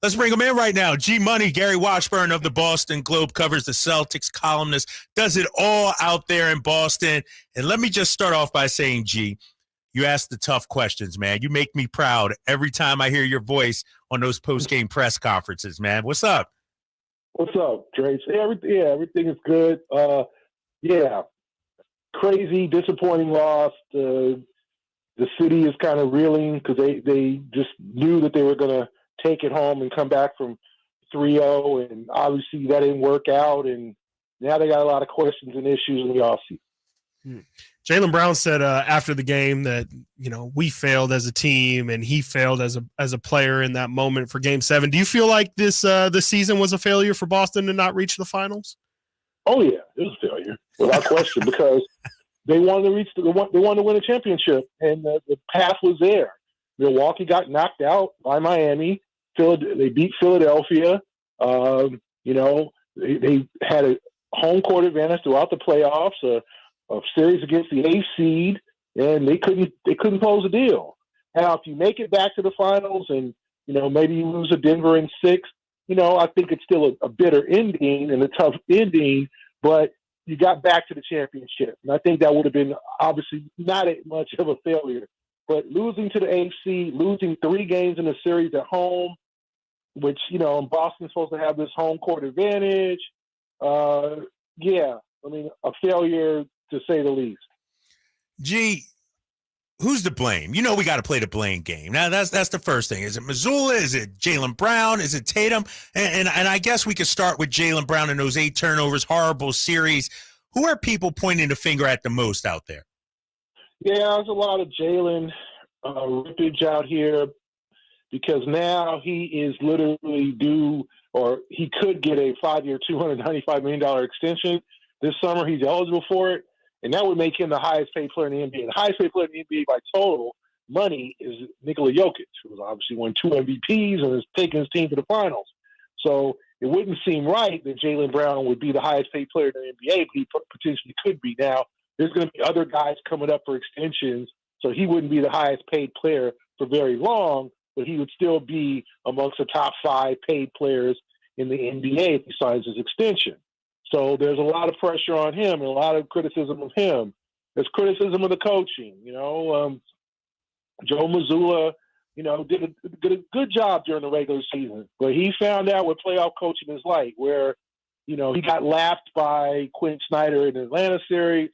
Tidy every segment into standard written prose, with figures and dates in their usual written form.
Let's bring him in right now. G Money, Gary Washburn of the Boston Globe, covers the Celtics, columnist, does it all out there in Boston. And let me just start off by saying, G, you ask the tough questions, man. You make me proud every time I hear your voice on those post-game press conferences, man. What's up? What's up, Draper? Everything is good. Crazy, disappointing loss. The city is kind of reeling because they just knew that they were going to take it home and come back from 3-0, and obviously that didn't work out, and now they got a lot of questions and issues in the offseason. Jaylen Brown said after the game that, we failed as a team and he failed as a player in that moment for Game 7. Do you feel like this season was a failure for Boston to not reach the finals? Oh yeah, it was a failure without question because they wanted to win a championship, and the path was there. Milwaukee got knocked out by Miami. They beat Philadelphia. They had a home court advantage throughout the playoffs. A series against the 8th seed, and they couldn't close the deal. Now, if you make it back to the finals, and maybe you lose to Denver in 6, I think it's still a bitter ending and a tough ending. But you got back to the championship, and I think that would have been obviously not much of a failure. But losing to the 8th seed, losing 3 games in a series at home, which Boston's supposed to have this home court advantage. A failure to say the least. G, who's to blame? We got to play the blame game. Now, that's the first thing. Is it Mazzulla? Is it Jaylen Brown? Is it Tatum? And I guess we could start with Jaylen Brown and those 8 turnovers, horrible series. Who are people pointing the finger at the most out there? Yeah, there's a lot of Jaylen rippage out here because now he is literally due, or he could get a 5-year, $295 million extension this summer. He's eligible for it. And that would make him the highest paid player in the NBA. The highest paid player in the NBA by total money is Nikola Jokic, who has obviously won 2 MVPs and has taken his team to the finals. So it wouldn't seem right that Jaylen Brown would be the highest paid player in the NBA, but he potentially could be. Now, there's going to be other guys coming up for extensions, so he wouldn't be the highest paid player for very long, but he would still be amongst the top 5 paid players in the NBA if he signs his extension. So there's a lot of pressure on him and a lot of criticism of him. There's criticism of the coaching. Joe Mazzulla, did a good job during the regular season, but he found out what playoff coaching is like, where, he got lapped by Quinn Snyder in the Atlanta series.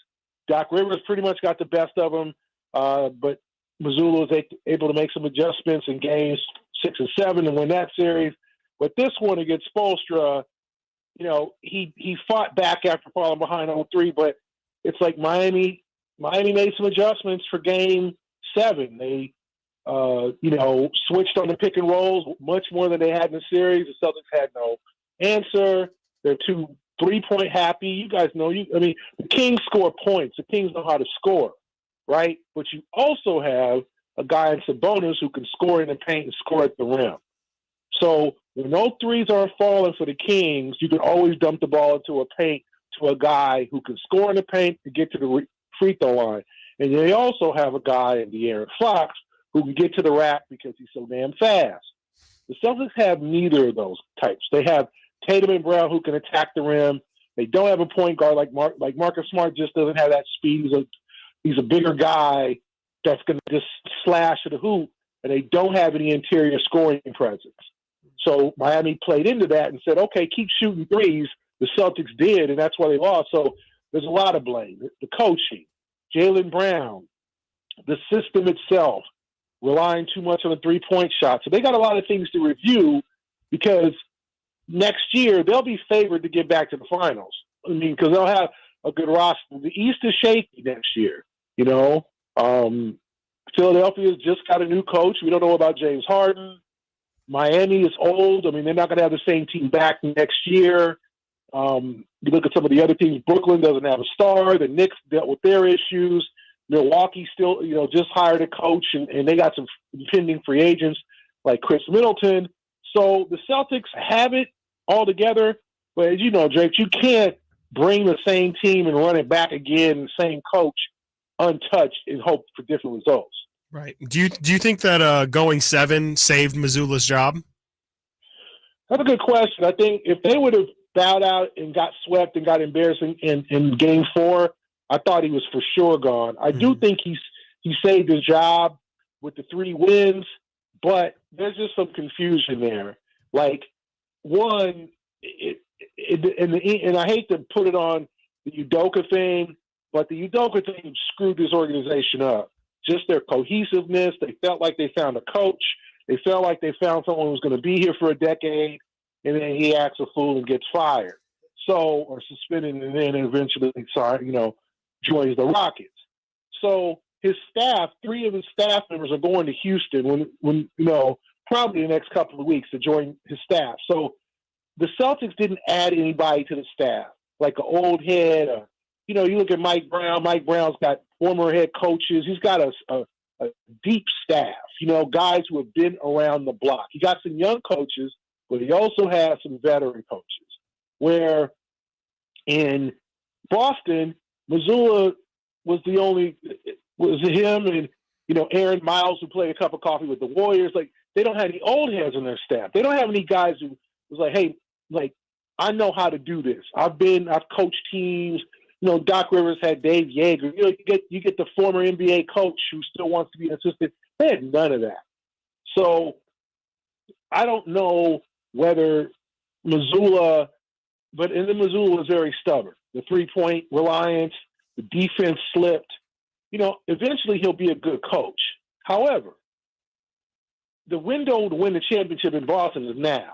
Doc Rivers pretty much got the best of him, but Mazzulla was able to make some adjustments in games 6 and 7 and win that series. But this one against Spoelstra, he fought back after falling behind 0-3, but it's like Miami made some adjustments for Game 7. They, switched on the pick and rolls much more than they had in the series. The Celtics had no answer. They're too 3-point happy. You guys know, the Kings score points. The Kings know how to score, right? But you also have a guy in Sabonis who can score in the paint and score at the rim. So when those threes aren't falling for the Kings, you can always dump the ball into a paint to a guy who can score in the paint to get to the free throw line. And they also have a guy in De'Aaron Fox who can get to the rack because he's so damn fast. The Celtics have neither of those types. They have Tatum and Brown who can attack the rim. They don't have a point guard like Marcus Smart just doesn't have that speed. He's a bigger guy that's going to just slash at the hoop, and they don't have any interior scoring presence. So Miami played into that and said, okay, keep shooting threes. The Celtics did, and that's why they lost. So there's a lot of blame. The coaching, Jaylen Brown, the system itself, relying too much on a 3-point shot. So they got a lot of things to review because next year they'll be favored to get back to the finals. Because they'll have a good roster. The East is shaky next year, Philadelphia's just got a new coach. We don't know about James Harden. Miami is old. They're not going to have the same team back next year. You look at some of the other teams. Brooklyn doesn't have a star. The Knicks dealt with their issues. Milwaukee still, just hired a coach, and they got some pending free agents like Chris Middleton. So the Celtics have it all together. But as you know, Drake, you can't bring the same team and run it back again, same coach, untouched, and hope for different results. Right. Do you think that going 7 saved Mazzulla's job? That's a good question. I think if they would have bowed out and got swept and got embarrassed in Game 4, I thought he was for sure gone. I do think he saved his job with the 3 wins, but there's just some confusion there. Like, one, and I hate to put it on the Udoka thing, but the Udoka thing screwed this organization up. Just their cohesiveness. They felt like they found a coach. They felt like they found someone who was going to be here for a decade, and then he acts a fool and gets fired. Or suspended, and then eventually, joins the Rockets. So his staff, 3 of his staff members are going to Houston when probably the next couple of weeks to join his staff. So the Celtics didn't add anybody to the staff, like an old head. You look at Mike Brown. Mike Brown's got former head coaches. He's got a deep staff, guys who have been around the block. He got some young coaches, but he also has some veteran coaches. Where in Boston, Mazzulla was him and, Aaron Miles, who played a cup of coffee with the Warriors. Like, they don't have any old heads on their staff. They don't have any guys who was like, hey, like, I know how to do this. I've coached teams. Doc Rivers had Dave Yeager. You get the former NBA coach who still wants to be an assistant. They had none of that. So I don't know whether Mazzulla, but Mazzulla was very stubborn. The 3-point reliance, the defense slipped. Eventually he'll be a good coach. However, the window to win the championship in Boston is now.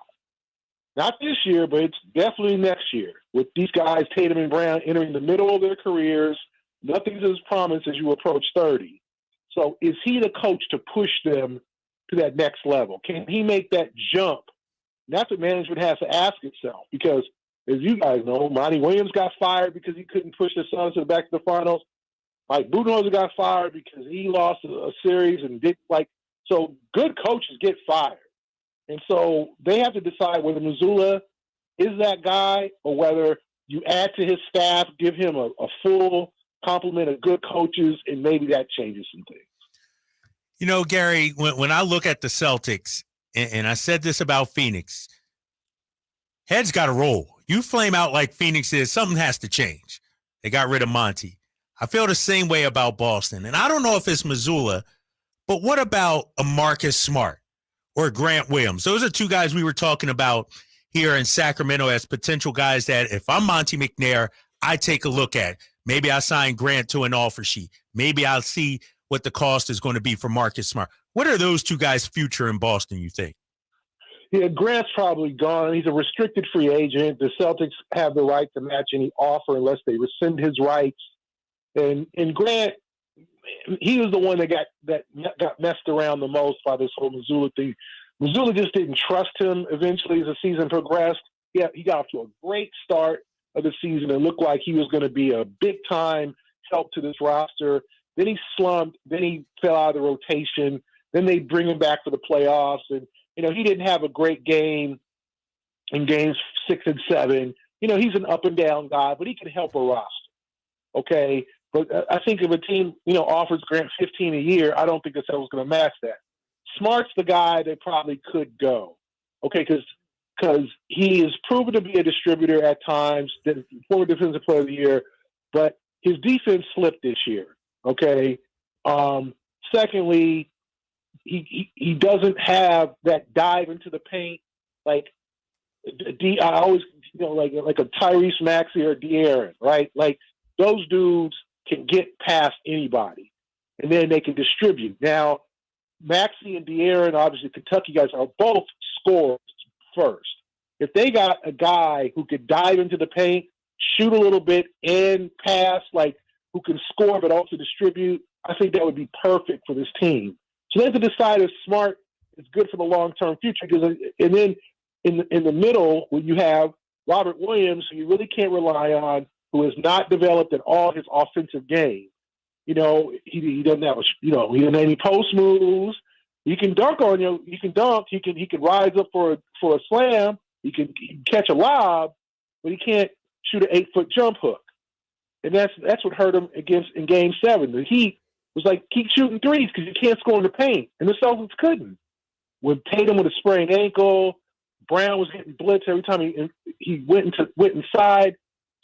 Not this year, but it's definitely next year. With these guys, Tatum and Brown, entering the middle of their careers, nothing's as promised as you approach 30. So is he the coach to push them to that next level? Can he make that jump? And that's what management has to ask itself, because as you guys know, Monty Williams got fired because he couldn't push the Suns to the back to the finals. Mike Budenholzer got fired because he lost a series and didn't like. So good coaches get fired. And so they have to decide whether Mazzulla is that guy or whether you add to his staff, give him a full complement of good coaches, and maybe that changes some things. Gary, when I look at the Celtics, and I said this about Phoenix, heads got to roll. You flame out like Phoenix is, something has to change. They got rid of Monty. I feel the same way about Boston. And I don't know if it's Mazzulla, but what about a Marcus Smart or Grant Williams? Those are 2 guys we were talking about here in Sacramento as potential guys that if I'm Monty McNair, I take a look at. Maybe I sign Grant to an offer sheet. Maybe I'll see what the cost is going to be for Marcus Smart. What are those 2 guys' future in Boston, you think? Yeah, Grant's probably gone. He's a restricted free agent. The Celtics have the right to match any offer unless they rescind his rights. And Grant, he was the one that got messed around the most by this whole Mazzulla thing. Mazzulla just didn't trust him eventually as the season progressed. Yeah, he got off to a great start of the season and looked like he was going to be a big-time help to this roster. Then he slumped. Then he fell out of the rotation. Then they bring him back for the playoffs. And, he didn't have a great game in games 6 and 7. He's an up-and-down guy, but he can help a roster. Okay? But I think if a team, offers Grant $15 a year, I don't think the Celtics going to match that. Smart's the guy that probably could go. Okay? Because he is proven to be a distributor at times, former defensive player of the year, but his defense slipped this year. Okay. Secondly, he doesn't have that dive into the paint like I always like a Tyrese Maxey or De'Aaron, right? Like those dudes can get past anybody, and then they can distribute. Now, Maxey and De'Aaron, obviously Kentucky guys, are both scorers first. If they got a guy who could dive into the paint, shoot a little bit, and pass, like who can score but also distribute, I think that would be perfect for this team. So they have to decide if Smart is good for the long-term future. And then in the middle, when you have Robert Williams, who you really can't rely on, who has not developed at all his offensive game. He doesn't have he doesn't have any post moves. He can dunk on you. He can dunk. He can rise up for a slam. He can catch a lob, but he can't shoot an 8-foot jump hook. And that's what hurt him in Game 7. The Heat was like, keep shooting threes because you can't score in the paint, and the Celtics couldn't. With Tatum with a sprained ankle, Brown was getting blitzed every time he went inside.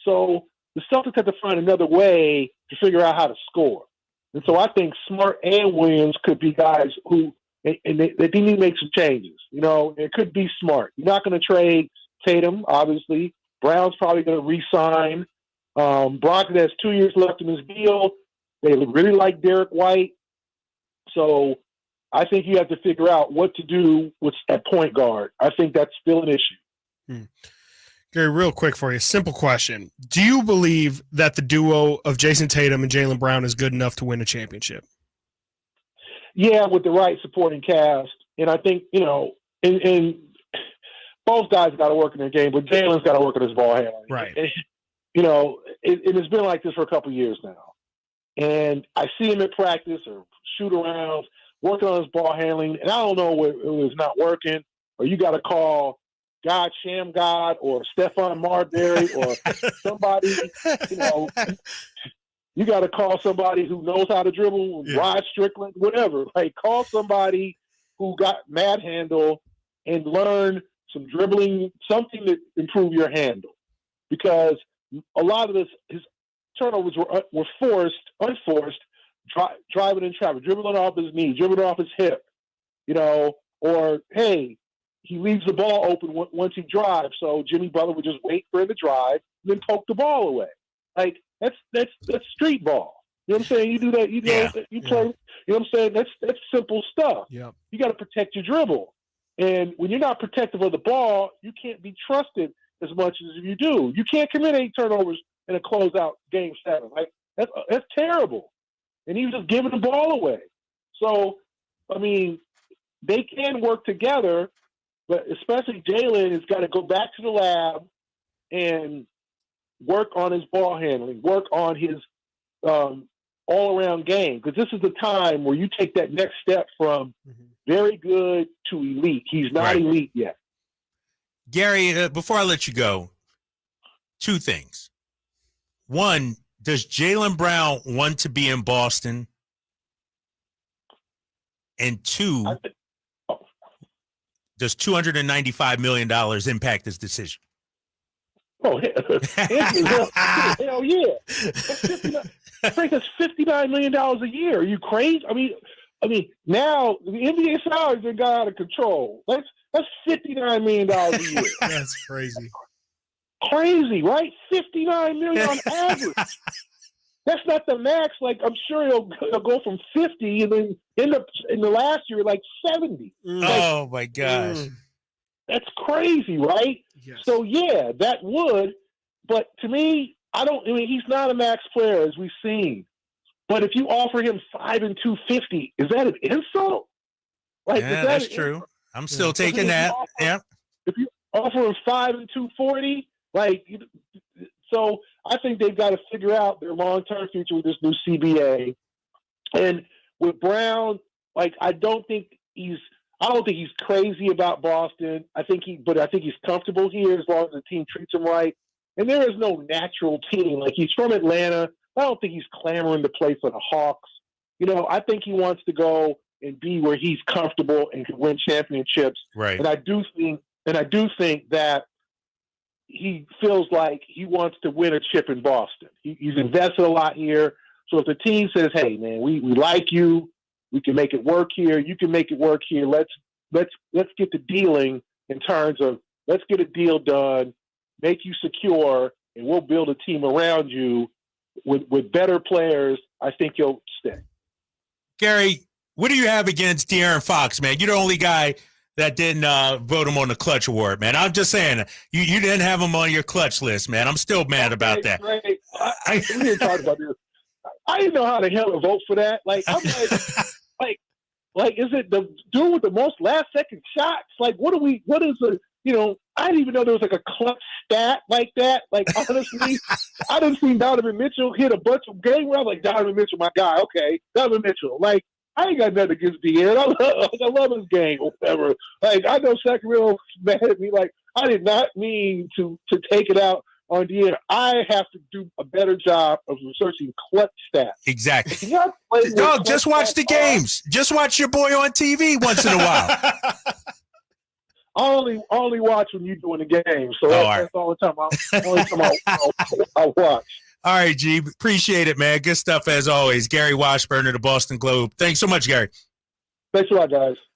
So the Celtics had to find another way to figure out how to score. And so I think Smart and Williams could be guys who, and they need to make some changes. You know, it could be Smart. You're not going to trade Tatum, obviously. Brown's probably going to re-sign. Brogdon has 2 years left in his deal. They really like Derek White. So I think you have to figure out what to do at point guard. I think that's still an issue. Gary, real quick for you, simple question. Do you believe that the duo of Jason Tatum and Jaylen Brown is good enough to win a championship? Yeah, with the right supporting cast. And I think, you know, and both guys got to work in their game, but Jalen's got to work on his ball handling. Right. And, you know, it has been like this for a couple of years now. And I see him at practice or shoot around, working on his ball handling, and I don't know where it was not working, or you got to call God Sham God or Stephon Marbury or somebody, you know, you got to call somebody who knows how to dribble, Rod Strickland, whatever. Like, call somebody who got mad handle and learn some dribbling, something to improve your handle. Because a lot of his turnovers were unforced, driving in traffic, dribbling off his knee, dribbling off his hip, you know, or, hey, he leaves the ball open once he drives, so Jimmy Butler would just wait for him to drive and then poke the ball away. Like, that's street ball. You know what I'm saying? You do that, you play, you know what I'm saying? That's simple stuff. Yep. You got to protect your dribble. And when you're not protective of the ball, you can't be trusted as much as you do. You can't commit 8 turnovers in a closeout game 7. Like, that's terrible. And he was just giving the ball away. So, I mean, they can work together, but especially Jalen has got to go back to the lab and work on his ball handling, work on his all-around game, because this is the time where you take that next step from very good to elite. He's not elite yet. Gary, before I let you go, 2 things. One, does Jaylen Brown want to be in Boston? And 2, does $295 million impact his decision? Oh, hell yeah. That's $59 million a year. Are you crazy? I mean, now the NBA salaries have got out of control. That's $59 million a year. That's crazy. Crazy, right? $59 million on average. That's not the max. Like, I'm sure he'll go from 50 and then end up in the last year like 70. Oh my gosh. That's crazy, right? Yes. So yeah, that would, but to me, he's not a max player as we've seen. But if you offer him $5 and $250, is that an insult? Like, yeah, that's true. Insult? I'm still taking that. If you offer him $5 and $240, like, so I think they've got to figure out their long-term future with this new CBA. And with Brown, like, I don't think he's crazy about Boston. I think he's comfortable here as long as the team treats him right. And there is no natural team. Like, he's from Atlanta. I don't think he's clamoring to play for the Hawks. You know, I think he wants to go and be where he's comfortable and can win championships. Right. And I do think that he feels like he wants to win a chip in Boston. He's invested a lot here. So if the team says, hey, man, we like you, we can make it work here, you can make it work here, let's get the dealing in terms of let's get a deal done, make you secure, and we'll build a team around you with better players, I think you'll stay. Gary, what do you have against De'Aaron Fox, man? You're the only guy that didn't vote him on the clutch award, man. I'm just saying, you didn't have him on your clutch list, man. I'm still mad about that. Right. We didn't talk about this. I didn't know how the hell to vote for that. Like, I'm like, is it the dude with the most last-second shots? Like, I didn't even know there was like a clutch stat like that. Like, honestly, I didn't see Donovan Mitchell hit a bunch of games where I was like, Donovan Mitchell, my guy. Okay, Donovan Mitchell. Like, I ain't got nothing against De'Aaron. I love his game or whatever. Like, I know Sacramento mad at me. Like, I did not mean to take it out on De'Aaron. I have to do a better job of researching clutch stats. Exactly. Dog, just watch the games. Just watch your boy on TV once in a while. only watch when you doing the game. So that's all the time. I'll watch. All right, G. Appreciate it, man. Good stuff as always. Gary Washburn of the Boston Globe. Thanks so much, Gary. Thanks a lot, guys.